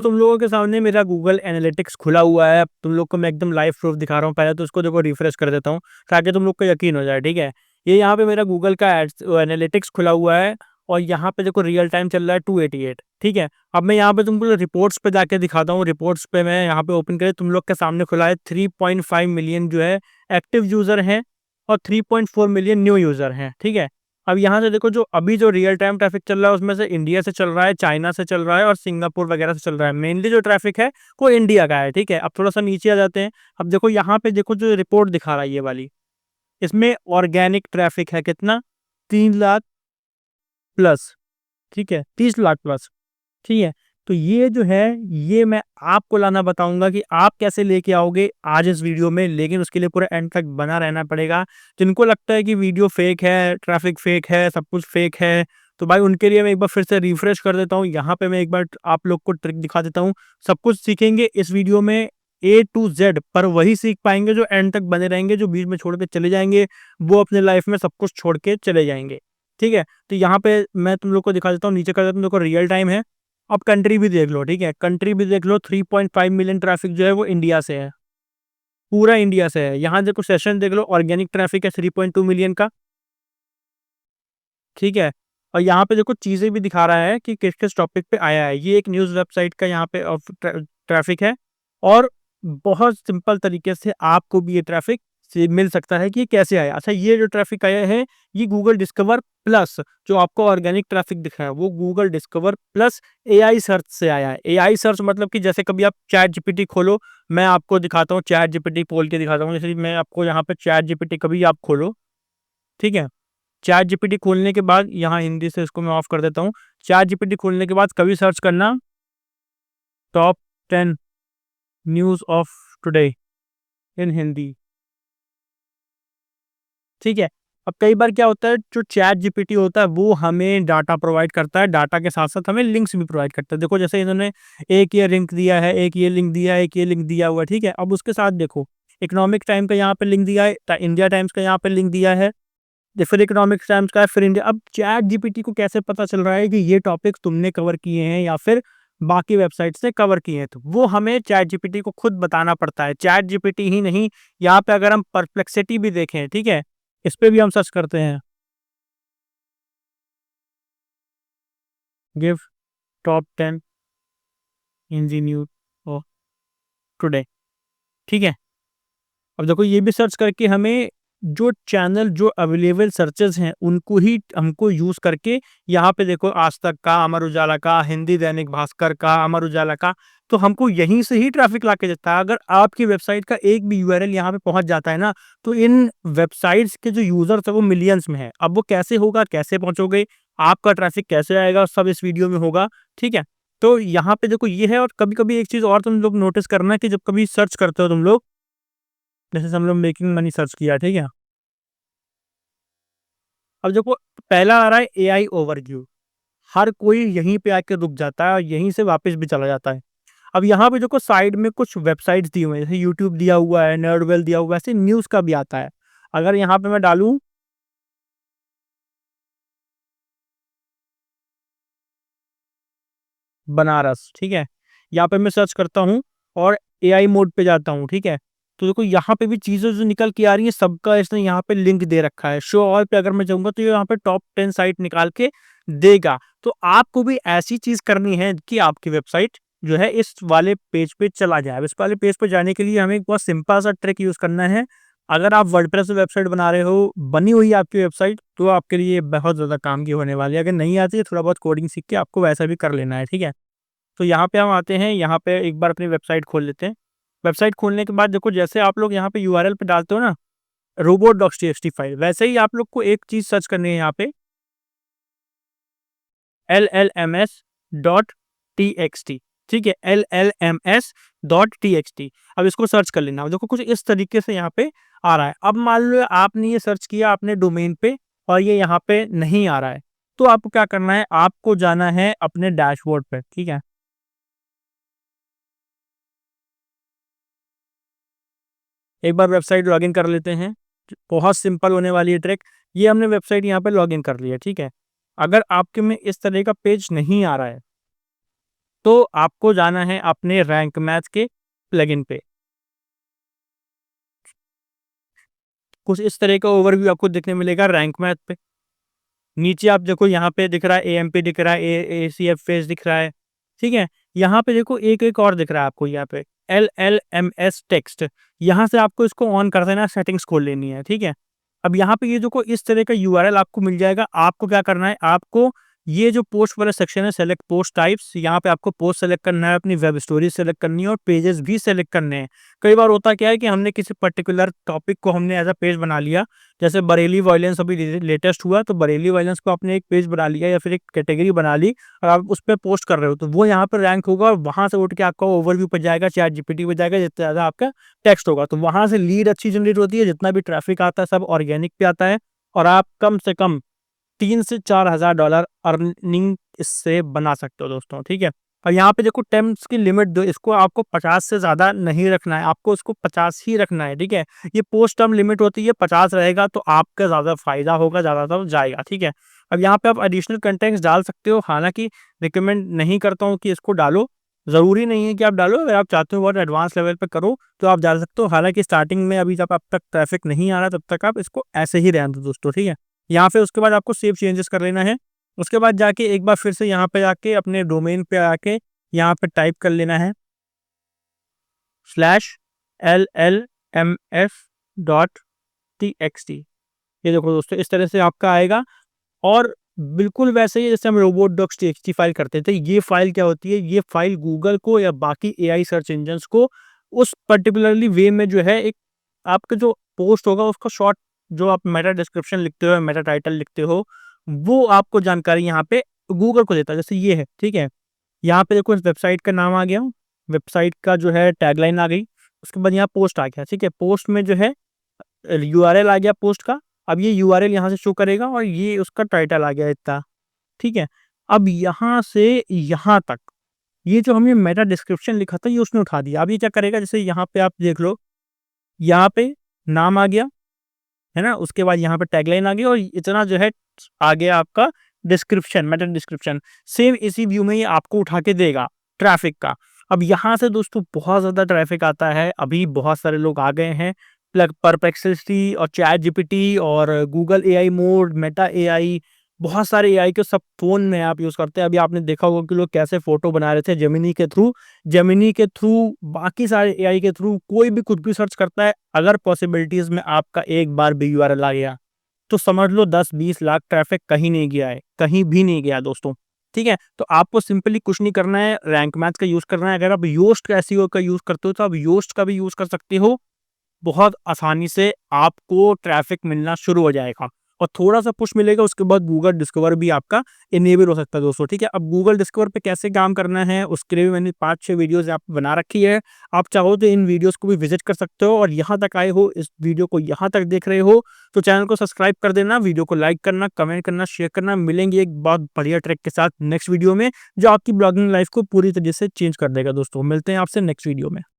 तुम लोगों के सामने मेरा गूगल एनालिटिक्स खुला हुआ है। अब तुम लोग को मैं एकदम लाइव प्रूफ दिखा रहा हूँ। पहले तो उसको देखो रिफ्रेश कर देता हूँ ताकि तुम लोग को यकीन हो जाए, ठीक है। ये यहाँ पे मेरा गूगल का एड्स एनालिटिक्स खुला हुआ है और यहाँ पे देखो रियल टाइम चल रहा है 288, ठीक है। अब मैं यहाँ पे तुमको रिपोर्ट्स पे जाके दिखाता हूँ। रिपोर्ट्स पे मैं यहाँ पे ओपन करे तुम लोग के सामने खुला है 3.5 मिलियन जो है एक्टिव यूजर हैं और 3.4 मिलियन न्यू यूजर हैं, ठीक है। अब यहाँ से देखो जो अभी जो रियल टाइम ट्रैफिक चल रहा है उसमें से इंडिया से चल रहा है, चाइना से चल रहा है और सिंगापुर वगैरह से चल रहा है। मेनली जो ट्रैफिक है वो इंडिया का है, ठीक है। अब थोड़ा सा नीचे आ जाते हैं। अब देखो यहाँ पे देखो जो रिपोर्ट दिखा रहा है ये वाली, इसमें ऑर्गेनिक ट्रैफिक है कितना, 3 लाख प्लस, ठीक है, 30 लाख प्लस, ठीक है। तो ये जो है ये मैं आपको लाना बताऊंगा कि आप कैसे लेके आओगे आज इस वीडियो में, लेकिन उसके लिए पूरा एंड तक बना रहना पड़ेगा। जिनको लगता है कि वीडियो फेक है, ट्रैफिक फेक है, सब कुछ फेक है, तो भाई उनके लिए मैं एक बार फिर से रिफ्रेश कर देता हूँ। यहाँ पे मैं एक बार आप लोग को ट्रिक दिखा देता हूँ। सब कुछ सीखेंगे इस वीडियो में A to Z, पर वही सीख पाएंगे जो एंड तक बने रहेंगे। जो बीच में छोड़ के चले जाएंगे वो अपने लाइफ में सब कुछ छोड़ के चले जाएंगे, ठीक है। तो यहाँ पे मैं तुम लोग को दिखा देता हूँ, नीचे कर देता हूँ, देखो रियल टाइम है। अब कंट्री भी देख लो, ठीक है, कंट्री भी देख लो। 3.5 मिलियन ट्रैफिक जो है वो इंडिया से है, पूरा इंडिया से है। यहाँ देखो सेशन देख लो, ऑर्गेनिक ट्रैफिक है 3.2 मिलियन का, ठीक है। और यहाँ पे देखो चीजें भी दिखा रहा है कि किस किस टॉपिक पे आया है। ये एक न्यूज वेबसाइट का यहाँ पे ट्रैफिक है और बहुत सिंपल तरीके से आपको भी ये ट्रैफिक से मिल सकता है कि ये कैसे आया। अच्छा, ये जो ट्रैफिक आया है ये गूगल डिस्कवर प्लस, जो आपको ऑर्गेनिक ट्रैफिक दिख रहा है वो Google discover plus AI search से आया है। एआई सर्च मतलब कि जैसे कभी आप चैट जीपीटी खोलो, मैं आपको दिखाता हूँ चैट जीपीटी खोल के दिखाता हूँ। जैसे मैं आपको यहाँ पे चैट जीपीटी कभी आप खोलो, ठीक है। चैट जीपीटी खोलने के बाद यहाँ हिंदी से इसको मैं ऑफ कर देता हूँ। चैट जीपीटी खोलने के बाद कभी सर्च करना top 10 news of today in Hindi, ठीक है। अब कई बार क्या होता है, जो चैट जीपीटी होता है वो हमें डाटा प्रोवाइड करता है, डाटा के साथ साथ हमें लिंक्स भी प्रोवाइड करता है। देखो जैसे इन्होंने एक ये लिंक दिया है, एक ये लिंक दिया है, एक ये लिंक दिया हुआ है, ठीक है। अब उसके साथ देखो इकोनॉमिक टाइम का यहाँ पे लिंक दिया है, इंडिया टाइम्स का यहाँ पे लिंक दिया है, फिर इकोनॉमिक्स टाइम्स का है, फिर इंडिया। अब चैट जीपीटी को कैसे पता चल रहा है कि ये टॉपिक तुमने कवर किए हैं या फिर बाकी वेबसाइट से कवर किए हैं, तो वो हमें चैट जीपीटी को खुद बताना पड़ता है। चैट जीपीटी ही नहीं, यहाँ पे अगर हम परप्लेक्सिटी भी देखें, ठीक है, इस पे भी हम सर्च करते हैं give top 10 Hindi news of today, ठीक है। अब देखो ये भी सर्च करके हमें जो चैनल जो अवेलेबल सर्चेस हैं उनको ही हमको यूज करके, यहाँ पे देखो आज तक का, अमर उजाला का, हिंदी दैनिक भास्कर का, अमर उजाला का, तो हमको यहीं से ही ट्रैफिक ला के देता है। अगर आपकी वेबसाइट का एक भी यूआरएल यहाँ पे पहुंच जाता है ना, तो इन वेबसाइट्स के जो यूजर्स है वो मिलियंस में है। अब वो कैसे होगा, कैसे पहुंचोगे, आपका ट्रैफिक कैसे आएगा, सब इस वीडियो में होगा, ठीक है। तो यहाँ पे देखो ये है। और कभी कभी एक चीज और तुम लोग नोटिस करना कि जब कभी सर्च करते हो तुम लोग, जैसे हम लोग मेकिंग मनी सर्च किया, ठीक है। अब देखो पहला आ रहा है एआई ओवरव्यू, हर कोई यहीं पे आके रुक जाता है और यहीं से वापस भी चला जाता है। अब यहाँ पे देखो साइड में कुछ वेबसाइट्स दी हुई है, जैसे यूट्यूब दिया हुआ है, नर्डवेल दिया हुआ है, ऐसे न्यूज़ का भी आता है। अगर यहाँ पे मैं डालूं बनारस, ठीक है, यहाँ पे मैं सर्च करता हूँ और एआई मोड पे जाता हूँ, ठीक है। तो देखो यहाँ पे भी चीजें जो निकल के आ रही है सबका इसने यहाँ पे लिंक दे रखा है। शो ऑल पे अगर मैं जाऊंगा तो ये यहाँ पे टॉप 10 साइट निकाल के देगा। तो आपको भी ऐसी चीज करनी है कि आपकी वेबसाइट जो है इस वाले पेज पे चला जाए। अब इस वाले पेज पे जाने के लिए हमें एक बहुत सिंपल सा ट्रिक यूज करना है। अगर आप वर्डप्रेस पे वेबसाइट बना रहे हो, बनी हुई है आपकी वेबसाइट, तो आपके लिए बहुत ज्यादा काम की होने वाली है। अगर नहीं आती है, थोड़ा बहुत कोडिंग सीख के आपको वैसा भी कर लेना है, ठीक है। तो यहाँ पे हम आते हैं, यहाँ पे एक बार अपनी वेबसाइट खोल लेते हैं। वेबसाइट खोलने के बाद देखो जैसे आप लोग यहाँ पे यूआरएल पे डालते हो ना robot.txt फाइल, वैसे ही आप लोग को एक चीज सर्च करनी है यहाँ पे llms.txt, ठीक है, llms.txt। अब इसको सर्च कर लेना। देखो कुछ इस तरीके से यहाँ पे आ रहा है। अब मान लो आपने ये सर्च किया अपने डोमेन पे और ये यहाँ पे नहीं आ रहा है, तो आपको क्या करना है, आपको जाना है अपने डैशबोर्ड पे, ठीक है। एक बार वेबसाइट लॉगिन कर लेते हैं, बहुत सिंपल होने वाली है ट्रिक। ये हमने वेबसाइट यहाँ पे लॉगिन कर लिया, ठीक है। अगर आपके में इस तरह का पेज नहीं आ रहा है, तो आपको जाना है अपने रैंक मैथ के प्लगइन पे। कुछ इस तरह का ओवरव्यू आपको देखने मिलेगा रैंक मैथ पे। नीचे आप देखो यहाँ पे दिख रहा है एएमपी दिख रहा है, ए एसीएफ फेस दिख रहा है, ठीक है? यहाँ पे देखो एक-एक और दिख रहा है आपको यहाँ पे एलएलएमएस टेक्स्ट। यहाँ से आपको इसको ऑन कर देना है, सेटिंग्स खोल लेनी है, ठीक है? अब यहाँ पे ये देखो इस तरह का यूआरएल आपको मिल जाएगा। आपको क्या करना है, आपको ये जो पोस्ट वाला सेक्शन है सेलेक्ट पोस्ट टाइप्स, यहाँ पे आपको पोस्ट सेलेक्ट करना है, अपनी वेब स्टोरी सेलेक्ट करनी है और पेजेस भी सेलेक्ट करने हैं। कई बार होता क्या है कि हमने किसी पर्टिकुलर टॉपिक को हमने एज़ अ पेज बना लिया, जैसे बरेली वायलेंस अभी लेटेस्ट हुआ, तो बरेली वायलेंस को आपने एक पेज बना लिया या फिर एक कैटेगरी बना ली और आप उस पे पोस्ट कर रहे हो, तो वो यहाँ पे रैंक होगा और वहाँ से उठ के आपका ओवरव्यू पे जाएगा, चैट जीपीटी पे जाएगा, जितना ज़्यादा आपका टेक्स्ट होगा। तो वहाँ से लीड अच्छी जनरेट होती है, जितना भी ट्रैफिक आता है सब ऑर्गेनिक पे आता है और आप कम से कम 3 से $4,000 अर्निंग इससे बना सकते हो दोस्तों, ठीक है? और यहाँ पे देखो टर्म्स की लिमिट दो, इसको आपको 50 से ज़्यादा नहीं रखना है, आपको इसको 50 ही रखना है, ठीक है? ये पोस्ट टर्म लिमिट होती है 50 रहेगा तो आपका ज़्यादा फ़ायदा होगा, ज़्यादातर जाएगा, ठीक है? अब यहाँ पे आप एडिशनल कंटेंट्स डाल सकते हो, हालाँकि रिकमेंड नहीं करता हूँ कि इसको डालो, ज़रूरी नहीं है कि आप डालो, अगर आप चाहते हो बहुत एडवांस लेवल पे करो, तो आप डाल सकते हो। हालाँकि स्टार्टिंग में अभी जब आप तक ट्रैफिक नहीं आ रहा, तब तक आप इसको ऐसे ही रहने दो दोस्तों, ठीक है? यहाँ पे उसके बाद आपको सेव चेंजेस कर लेना है। उसके बाद जाके एक बार फिर से यहाँ पे जाके अपने डोमेन पे आके यहाँ पे टाइप कर लेना है /llms.txt। ये देखो दोस्तों इस तरह से आपका आएगा और बिल्कुल वैसे ही जैसे हम robots.txt फाइल करते थे, ये फाइल क्या होती है, ये फाइल गूगल को या बाकी एआई सर्च इंजन्स को उस पर्टिकुलरली वे में जो है एक आपका जो पोस्ट होगा उसका शॉर्ट जो आप मेटा डिस्क्रिप्शन लिखते हो, मेटा टाइटल लिखते हो, वो आपको जानकारी यहाँ पे गूगल को देता है। जैसे ये है, ठीक है? यहाँ पे देखो इस वेबसाइट का नाम आ गया, वेबसाइट का जो है टैगलाइन आ गई, उसके बाद यहाँ पोस्ट आ गया, ठीक है? पोस्ट में जो है यूआरएल आ गया पोस्ट का, अब ये यूआरएल यहाँ से शो करेगा और ये उसका टाइटल आ गया इतना, ठीक है? अब यहाँ से यहाँ तक, ये जो हमने मेटा डिस्क्रिप्शन लिखा था, ये उसने उठा दिया। अब ये क्या करेगा, जैसे यहाँ पे आप देख लो, यहाँ पे नाम आ गया, है ना? उसके बाद यहाँ पे टैगलाइन आ गई और इतना जो है आ गया आपका डिस्क्रिप्शन, मेटा डिस्क्रिप्शन। सेम इसी व्यू में ये आपको उठा के देगा ट्रैफिक का। अब यहाँ से दोस्तों बहुत ज़्यादा ट्रैफिक आता है, अभी बहुत सारे लोग आ गए हैं, प्लग परप्लेक्सिटी और चैट जीपीटी और Google AI mode, Meta AI, बहुत सारे एआई के सब फ़ोन में आप यूज़ करते हैं। अभी आपने देखा होगा कि लोग कैसे फ़ोटो बना रहे थे जेमिनी के थ्रू, बाकी सारे एआई के थ्रू, कोई भी कुछ भी सर्च करता है, अगर पॉसिबिलिटीज़ में आपका एक बार भी यूआरएल आ गया, तो समझ लो 10-20 लाख ट्रैफ़िक कहीं नहीं गया है, कहीं भी नहीं गया दोस्तों, ठीक है? तो आपको सिंपली कुछ नहीं करना है, रैंक मैथ का यूज़ करना है। अगर आप योस्ट का एसईओ का यूज़ करते हो, तो आप योस्ट का भी यूज़ कर सकते हो। बहुत आसानी से आपको ट्रैफ़िक मिलना शुरू हो जाएगा और थोड़ा-सा पुश मिलेगा, उसके बाद गूगल डिस्कवर भी आपका इनेबल हो सकता है दोस्तों, ठीक है? अब गूगल डिस्कवर पे कैसे काम करना है, उसके लिए भी मैंने 5-6 वीडियोज़ आप बना रखी है। आप चाहो तो इन वीडियोज़ को भी विज़िट कर सकते हो और यहाँ तक आए हो, इस वीडियो को यहाँ तक देख रहे हो, तो चैनल को सब्सक्राइब कर देना, वीडियो को लाइक करना, कमेंट करना, शेयर करना। मिलेंगे एक बहुत बढ़िया ट्रिक के साथ नेक्स्ट वीडियो में, जो आपकी ब्लॉगिंग लाइफ़ को पूरी तरीके से चेंज कर देगा दोस्तों। मिलते हैं आपसे नेक्स्ट वीडियो में।